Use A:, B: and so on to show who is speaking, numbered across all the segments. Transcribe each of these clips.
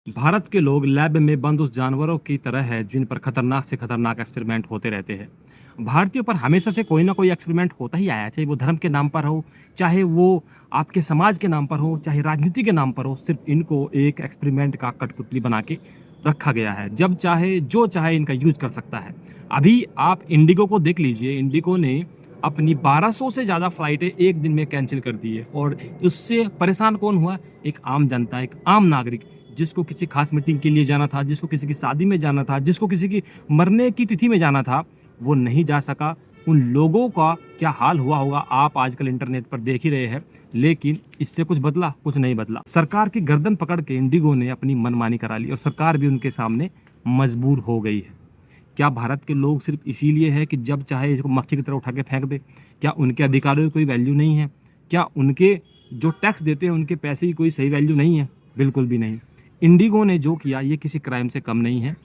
A: भारत के लोग लैब में बंद उस जानवरों की तरह है जिन पर खतरनाक से खतरनाक एक्सपेरिमेंट होते रहते हैं। भारतीयों पर हमेशा से कोई ना कोई एक्सपेरिमेंट होता ही आया है, चाहे वो धर्म के नाम पर हो, चाहे वो आपके समाज के नाम पर हो, चाहे राजनीति के नाम पर हो। सिर्फ इनको एक एक्सपेरिमेंट का कठपुतली बना के रखा गया है। जब चाहे जो चाहे इनका यूज कर सकता है। अभी आप इंडिगो को देख लीजिए। इंडिगो ने अपनी 1200 से ज़्यादा फ्लाइटें एक दिन में कैंसिल कर दी है और उससे परेशान कौन हुआ? एक आम जनता, एक आम नागरिक, जिसको किसी खास मीटिंग के लिए जाना था, जिसको किसी की शादी में जाना था, जिसको किसी की मरने की तिथि में जाना था, वो नहीं जा सका। उन लोगों का क्या हाल हुआ होगा आप आजकल इंटरनेट पर देख ही रहे हैं। लेकिन इससे कुछ बदला? कुछ नहीं बदला। सरकार की गर्दन पकड़ के इंडिगो ने अपनी मनमानी करा ली और सरकार भी उनके सामने मजबूर हो गई है। क्या भारत के लोग सिर्फ इसीलिए है कि जब चाहे इसको मक्खी की तरह उठा के फेंक दे? क्या उनके अधिकारों की कोई वैल्यू नहीं है? क्या उनके जो टैक्स देते हैं उनके पैसे की कोई सही वैल्यू नहीं है? बिल्कुल भी नहीं। इंडिगो ने जो किया ये किसी क्राइम से कम नहीं है।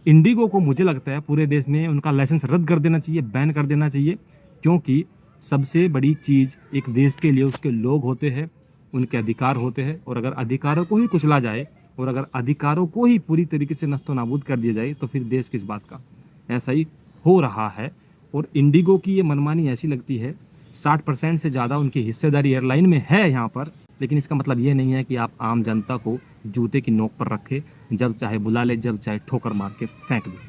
A: इंडिगो को मुझे लगता है पूरे देश में उनका लाइसेंस रद्द कर देना चाहिए, बैन कर देना चाहिए, क्योंकि सबसे बड़ी चीज़ एक देश के लिए उसके लोग होते हैं, उनके अधिकार होते हैं। और अगर अधिकारों को ही कुचला जाए और अगर अधिकारों को ही पूरी तरीके से नस्तो नाबूद कर दिया जाए तो फिर देश किस बात का? ऐसा ही हो रहा है। और इंडिगो की ये मनमानी ऐसी लगती है, 60% से ज़्यादा उनकी हिस्सेदारी एयरलाइन में है यहाँ पर। लेकिन इसका मतलब ये नहीं है कि आप आम जनता को जूते की नोक पर रखें, जब चाहे बुला ले, जब चाहे ठोकर मार के फेंक दें।